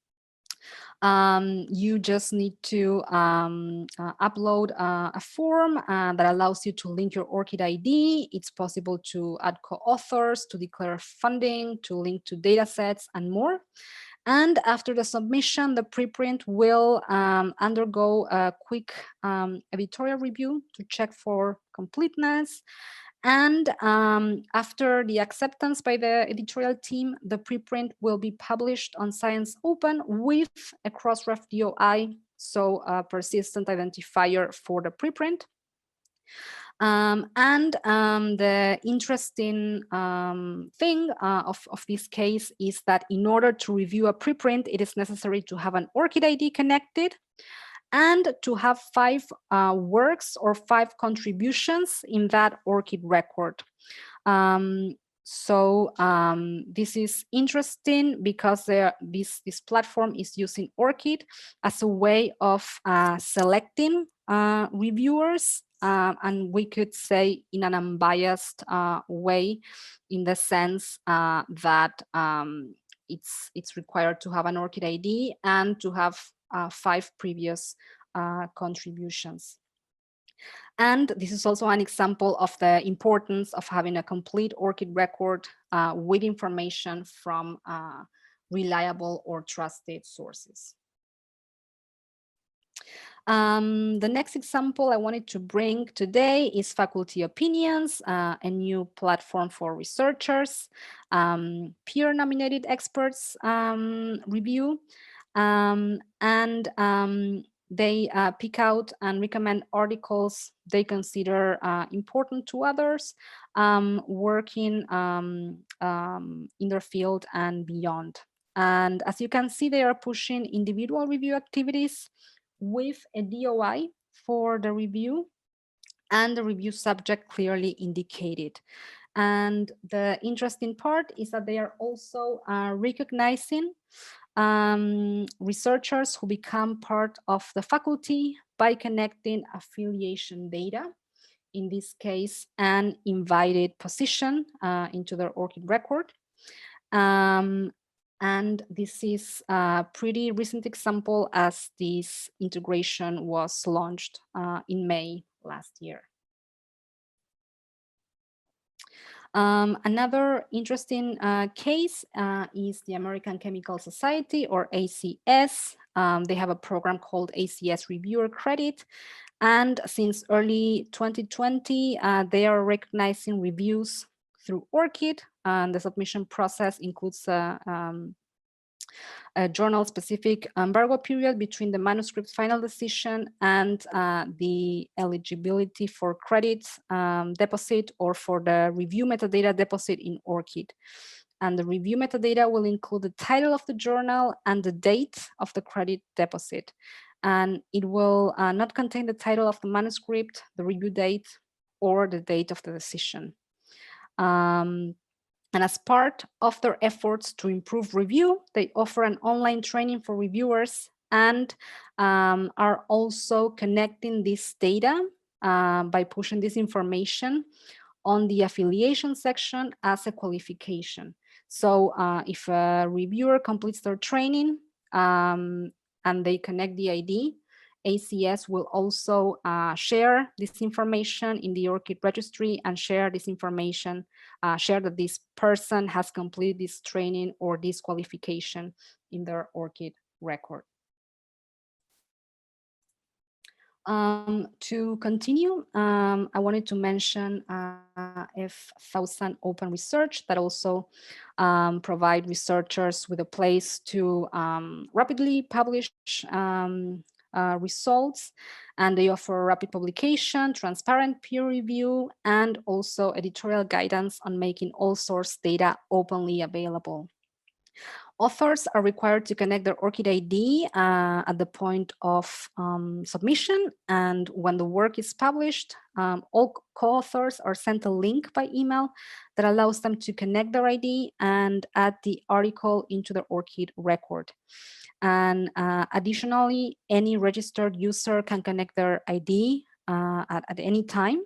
you just need to upload a form that allows you to link your ORCID ID. It's possible to add co-authors, to declare funding, to link to data sets and more. And after the submission, the preprint will undergo a quick editorial review to check for completeness. And after the acceptance by the editorial team, the preprint will be published on Science Open with a Crossref DOI, so a persistent identifier for the preprint. The interesting thing of this case is that in order to review a preprint, it is necessary to have an ORCID ID connected and to have 5 works or 5 contributions in that ORCID record. This is interesting because this platform is using ORCID as a way of selecting reviewers, and we could say in an unbiased way, in the sense that it's required to have an ORCID ID and to have 5 previous contributions. And this is also an example of the importance of having a complete ORCID record with information from reliable or trusted sources. The next example I wanted to bring today is Faculty Opinions, a new platform for researchers, peer-nominated experts review, they pick out and recommend articles they consider important to others working in their field and beyond. And as you can see, they are pushing individual review activities with a DOI for the review and the review subject clearly indicated. And the interesting part is that they are also recognizing researchers who become part of the faculty by connecting affiliation data, in this case, an invited position into their ORCID record. And this is a pretty recent example, as this integration was launched in May last year. Another interesting case is the American Chemical Society, or ACS. They have a program called ACS Reviewer Credit. And since early 2020, they are recognizing reviews through ORCID. And the submission process includes a journal-specific embargo period between the manuscript final decision and the eligibility for credit deposit or for the review metadata deposit in ORCID. And the review metadata will include the title of the journal and the date of the credit deposit. And it will not contain the title of the manuscript, the review date, or the date of the decision. And as part of their efforts to improve review, they offer an online training for reviewers and are also connecting this data by pushing this information on the affiliation section as a qualification. So if a reviewer completes their training and they connect the ID, ACS will also share this information in the ORCID registry and share this information, share that this person has completed this training or this qualification in their ORCID record. To continue, I wanted to mention F1000 Open Research that also provide researchers with a place to rapidly publish results, and they offer rapid publication, transparent peer review, and also editorial guidance on making all source data openly available. Authors are required to connect their ORCID ID at the point of submission, and when the work is published, all co-authors are sent a link by email that allows them to connect their ID and add the article into the ORCID record. And additionally, any registered user can connect their ID at any time.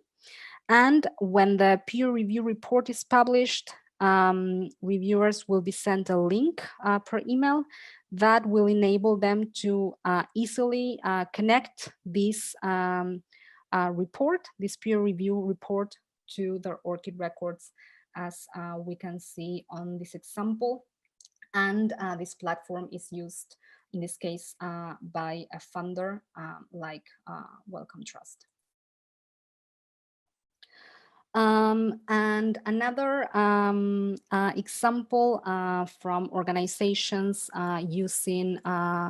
And when the peer review report is published, reviewers will be sent a link per email that will enable them to easily connect this report, this peer review report, to their ORCID records, as we can see on this example. And this platform is used, in this case, by a funder like Wellcome Trust. And another example from organizations using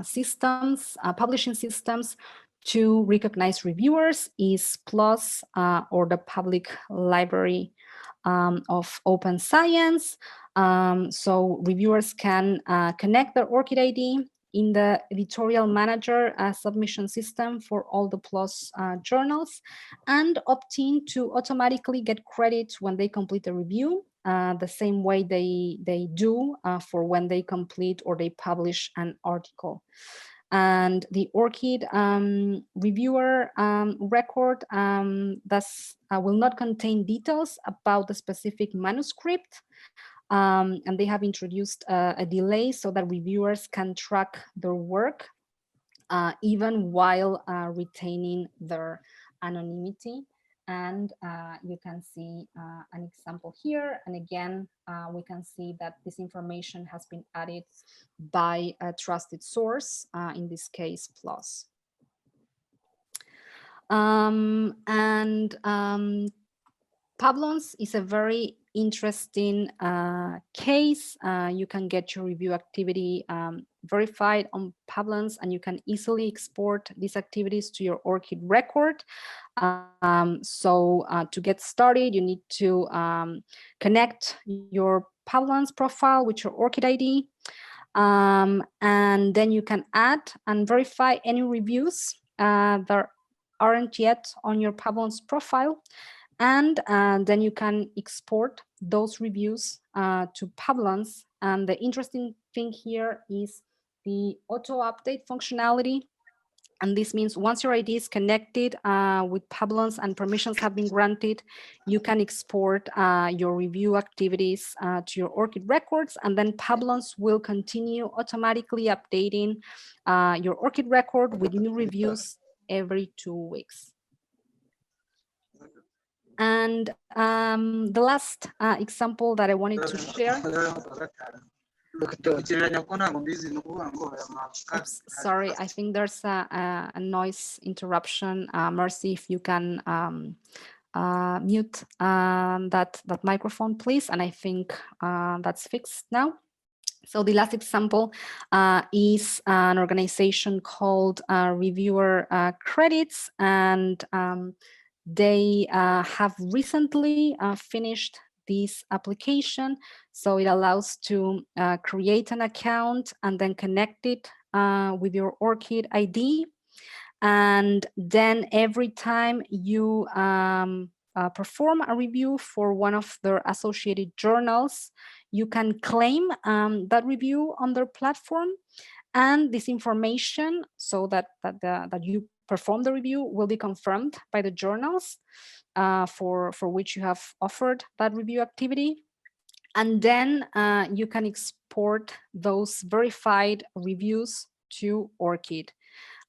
systems, publishing systems to recognize reviewers is PLOS, or the Public Library of Open Science. So reviewers can connect their ORCID ID in the editorial manager submission system for all the PLOS journals, and opt in to automatically get credit when they complete a review, the same way they do for when they complete or they publish an article. And the ORCID reviewer record thus will not contain details about the specific manuscript, and they have introduced a delay so that reviewers can track their work even while retaining their anonymity. And you can see an example here. And again, we can see that this information has been added by a trusted source, in this case, PLOS. Publons is a very interesting case. You can get your review activity verified on Publons, and you can easily export these activities to your ORCID record. So to get started, you need to connect your Publons profile with your ORCID ID. And then you can add and verify any reviews that aren't yet on your Publons profile. And then you can export those reviews to Publons. And the interesting thing here is the auto update functionality. And this means once your ID is connected with Publons and permissions have been granted, you can export your review activities to your ORCID records, and then Publons will continue automatically updating your ORCID record with new reviews every 2 weeks. And the last example that I wanted to share. Oops, sorry, I think there's a noise interruption. Mercy, if you can mute that microphone, please. And I think that's fixed now. So the last example is an organization called Reviewer Credits, and they have recently finished this application. So it allows to create an account and then connect it with your ORCID ID. And then every time you perform a review for one of their associated journals, you can claim that review on their platform. And this information, so that you perform the review, will be confirmed by the journals for which you have offered that review activity. And then you can export those verified reviews to ORCID.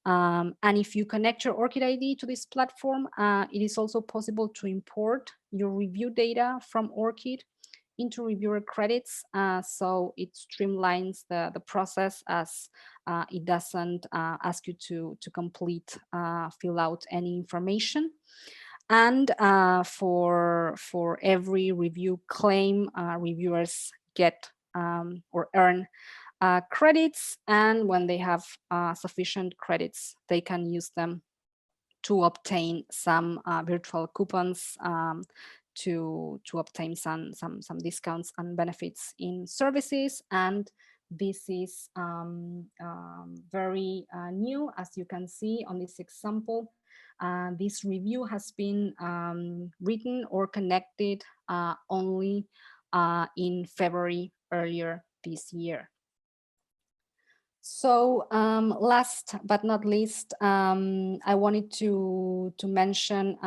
And if you connect your ORCID ID to this platform, it is also possible to import your review data from ORCID into reviewer credits. So it streamlines the process, as it doesn't ask you to complete, fill out any information. And for every review claim, reviewers get or earn credits, and when they have sufficient credits, they can use them to obtain some virtual coupons, to obtain some discounts and benefits in services, and This is very new, as you can see on this example. This review has been written or connected only in February earlier this year. So last but not least, I wanted to mention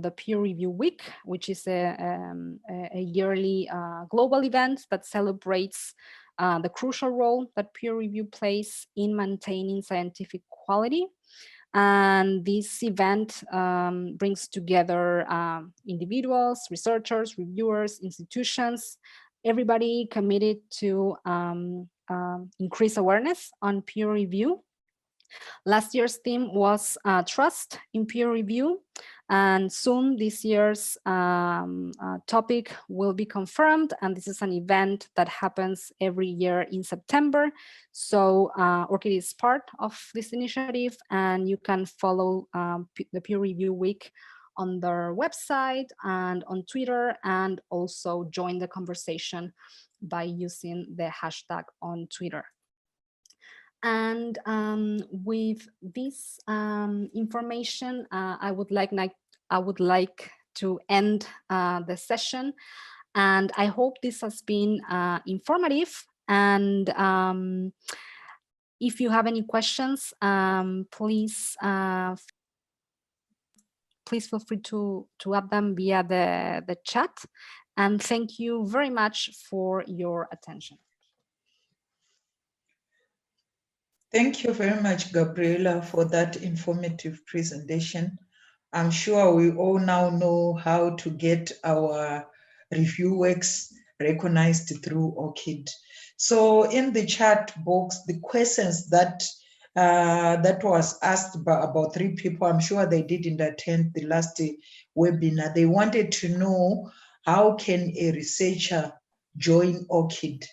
the Peer Review Week, which is a yearly global event that celebrates the crucial role that peer review plays in maintaining scientific quality. And this event brings together individuals, researchers, reviewers, institutions, everybody committed to increase awareness on peer review. Last year's theme was trust in peer review, and soon this year's topic will be confirmed, and this is an event that happens every year in September. So ORCID is part of this initiative, and you can follow the Peer Review Week on their website and on Twitter, and also join the conversation by using the hashtag on Twitter. And with this information, I would like to end the session. And I hope this has been informative. And if you have any questions, please feel free to add them via the chat. And thank you very much for your attention. Thank you very much, Gabriela, for that informative presentation. I'm sure we all now know how to get our review works recognized through ORCID. So in the chat box, the questions that was asked by about 3 people, I'm sure they didn't attend the last webinar. They wanted to know, how can a researcher join ORCID?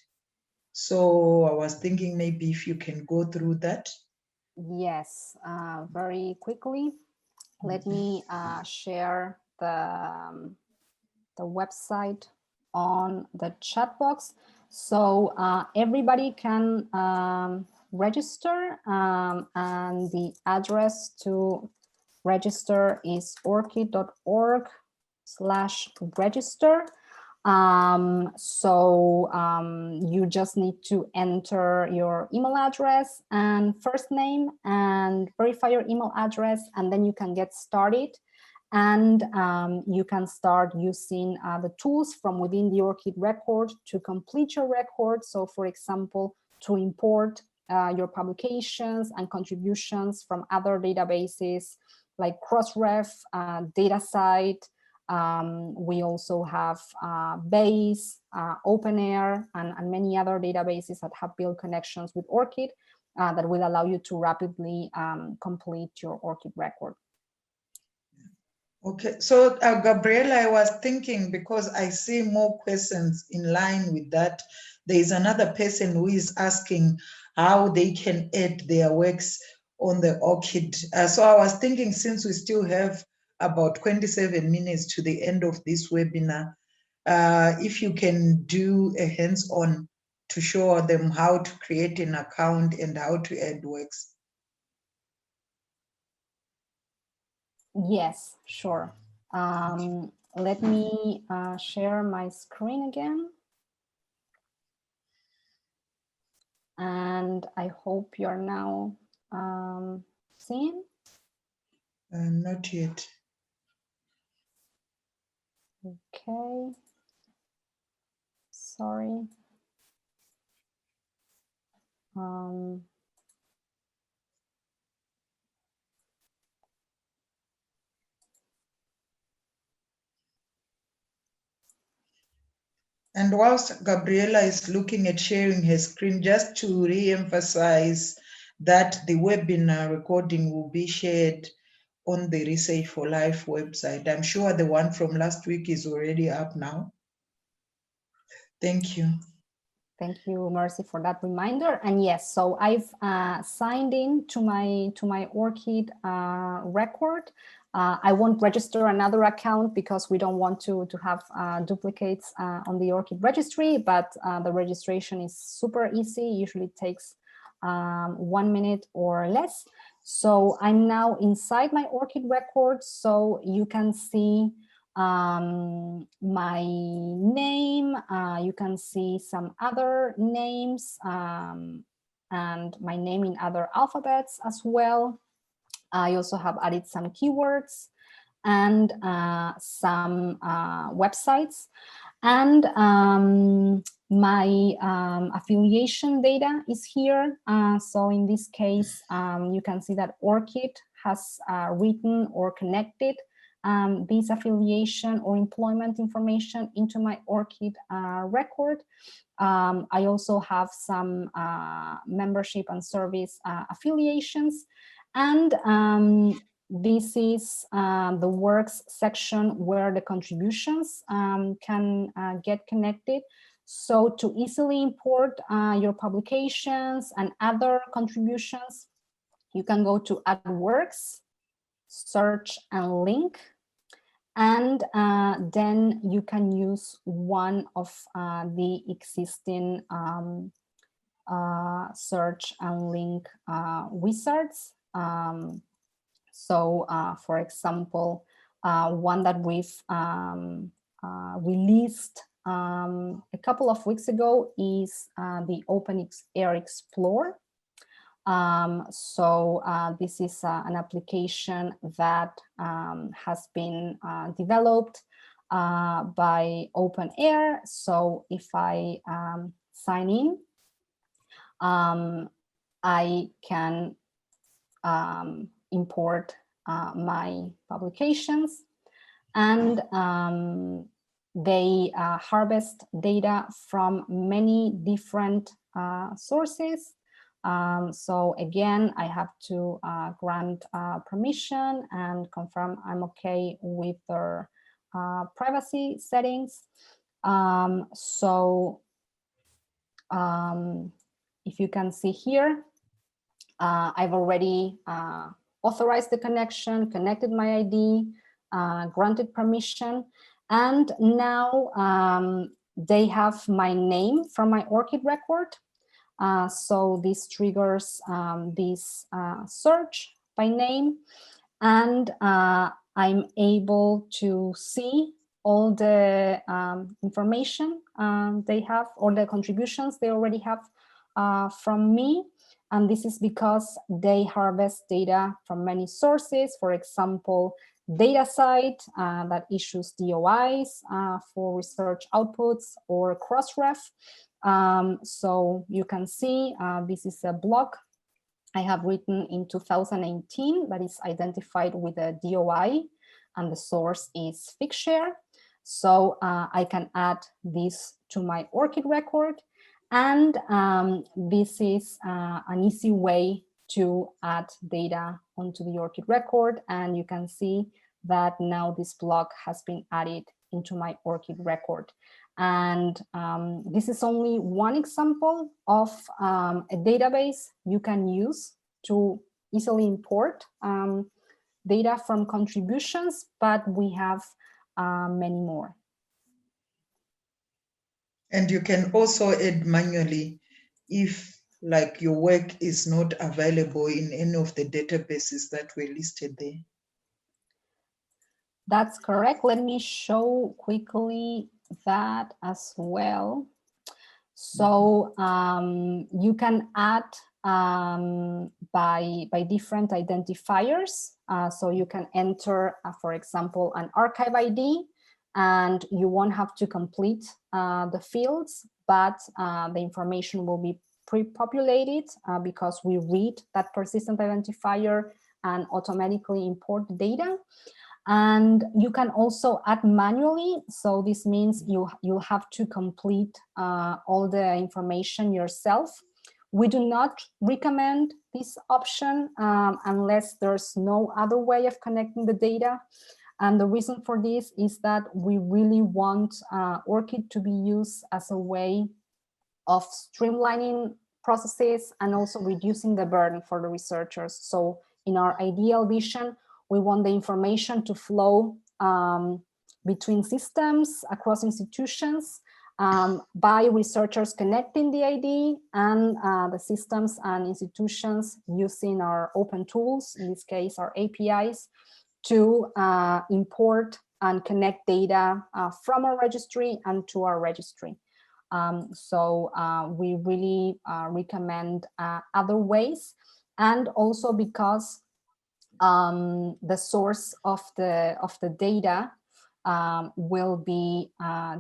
So I was thinking maybe if you can go through that. Yes, very quickly. Let me share the website on the chat box. So everybody can register, and the address to register is orcid.org/register. You just need to enter your email address and first name and verify your email address, and then you can get started. And you can start using the tools from within the ORCID record to complete your record. So for example, to import your publications and contributions from other databases like Crossref, DataCite. We also have Base, OpenAir, and many other databases that have built connections with ORCID that will allow you to rapidly complete your ORCID record. Okay, so Gabriela, I was thinking, because I see more questions in line with that, there is another person who is asking how they can add their works on the ORCID. So I was thinking, since we still have about 27 minutes to the end of this webinar, if you can do a hands-on to show them how to create an account and how to add works. Yes, sure. Let me share my screen again. And I hope you're now seeing. Not yet. Okay. Sorry. And whilst Gabriela is looking at sharing her screen, just to re-emphasize that the webinar recording will be shared on the Research for Life website. I'm sure the one from last week is already up now. Thank you. Thank you, Mercy, for that reminder. And yes, so I've signed in to my ORCID record. I won't register another account because we don't want to have duplicates on the ORCID registry, but the registration is super easy. Usually takes 1 minute or less. So I'm now inside my ORCID record, so you can see my name, you can see some other names, and my name in other alphabets as well. I also have added some keywords and some websites. And my affiliation data is here. So in this case, you can see that ORCID has written or connected this affiliation or employment information into my ORCID record. I also have some membership and service affiliations. And this is the works section where the contributions can get connected. So to easily import your publications and other contributions, you can go to Add Works, search and link, and then you can use one of the existing search and link wizards. So, for example, one that we've released a couple of weeks ago is the Open Air Explorer. This is an application that has been developed by Open Air. So if I sign in, I can import my publications, and they harvest data from many different sources. So again, I have to grant permission and confirm I'm okay with their privacy settings. If you can see here, I've already authorized the connection, connected my ID, granted permission, and now they have my name from my ORCID record. So this triggers this search by name, and I'm able to see all the information they have, or the contributions they already have from me. And this is because they harvest data from many sources. For example, DataCite that issues DOIs for research outputs, or Crossref. So you can see this is a blog I have written in 2018 that is identified with a DOI, and the source is Figshare. So I can add this to my ORCID record. And this is an easy way to add data onto the ORCID record. And you can see that now this blog has been added into my ORCID record. And this is only one example of a database you can use to easily import data from contributions, but we have many more. And you can also add manually if like your work is not available in any of the databases that were listed there. That's correct. Let me show quickly that as well. So you can add by different identifiers. So you can enter, for example, an archive ID, and you won't have to complete the fields, but the information will be pre-populated because we read that persistent identifier and automatically import the data. And you can also add manually. So this means you'll have to complete all the information yourself. We do not recommend this option unless there's no other way of connecting the data. And the reason for this is that we really want ORCID to be used as a way of streamlining processes and also reducing the burden for the researchers. So in our ideal vision, we want the information to flow between systems across institutions by researchers connecting the ID and the systems and institutions using our open tools, in this case, our APIs, to import and connect data from our registry and to our registry. So we really recommend other ways, and also because the source of the data will be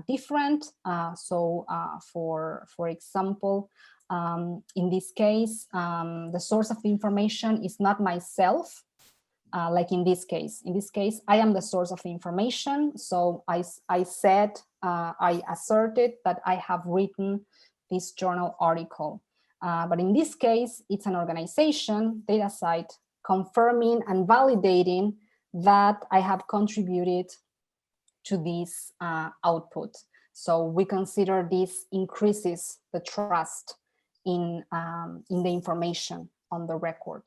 different. So for example, in this case, the source of the information is not myself. Like in this case, I am the source of the information. So I asserted that I have written this journal article. But in this case, it's an organization, DataCite, confirming and validating that I have contributed to this output. So we consider this increases the trust in the information on the record.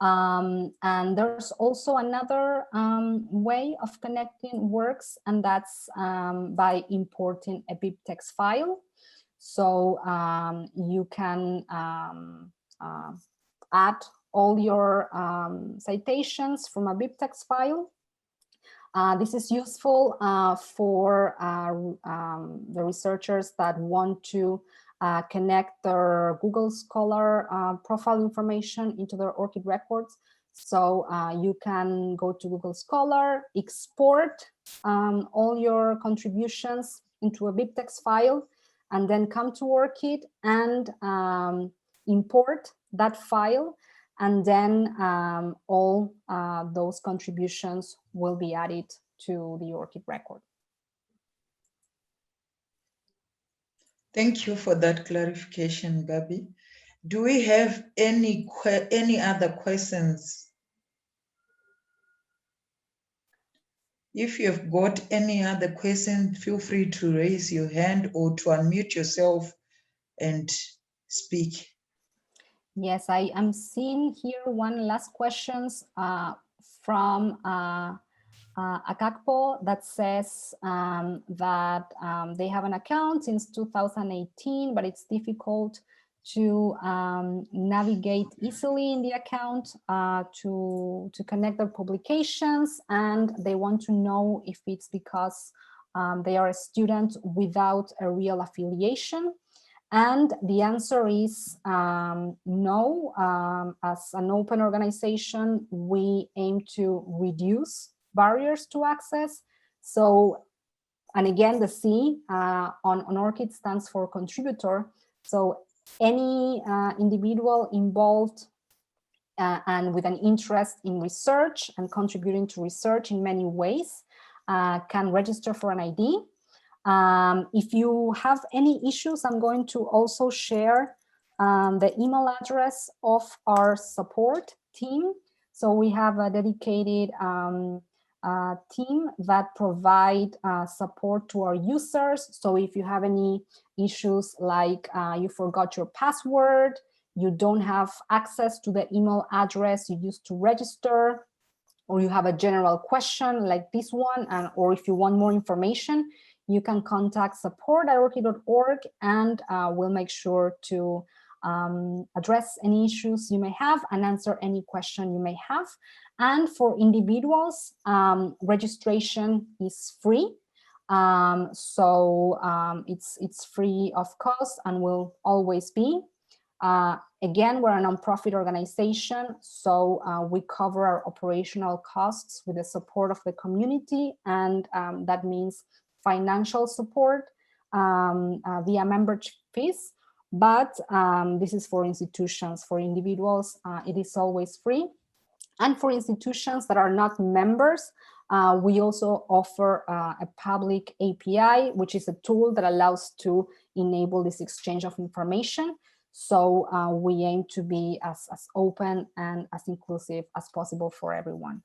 And there's also another way of connecting works, and that's by importing a BibTeX file. So you can add all your citations from a BibTeX file. This is useful for the researchers that want to connect their Google Scholar profile information into their ORCID records. So you can go to Google Scholar, export all your contributions into a BibTeX file, and then come to ORCID and import that file. And then all those contributions will be added to the ORCID record. Thank you for that clarification, Gabi. Do we have any other questions? If you've got any other question, feel free to raise your hand or to unmute yourself and speak. Yes, I am seeing here one last question from Akakpo that says that they have an account since 2018, but it's difficult to navigate easily in the account to connect their publications, and they want to know if it's because they are a student without a real affiliation. And the answer is no. As an open organization, we aim to reduce barriers to access. So, and again, the C on ORCID stands for contributor. So any individual involved and with an interest in research and contributing to research in many ways can register for an ID. If you have any issues, I'm going to also share the email address of our support team. So we have a dedicated team that provide support to our users. So if you have any issues like you forgot your password, you don't have access to the email address you used to register, or you have a general question like this one, or if you want more information, you can contact support@orcid.org, and we'll make sure to address any issues you may have and answer any question you may have. And for individuals, registration is free. It's free of cost and will always be. Again, we're a nonprofit organization, so we cover our operational costs with the support of the community, and that means financial support via membership fees. But this is for institutions. For individuals, it is always free. And for institutions that are not members, we also offer a public API, which is a tool that allows to enable this exchange of information. So we aim to be as open and as inclusive as possible for everyone.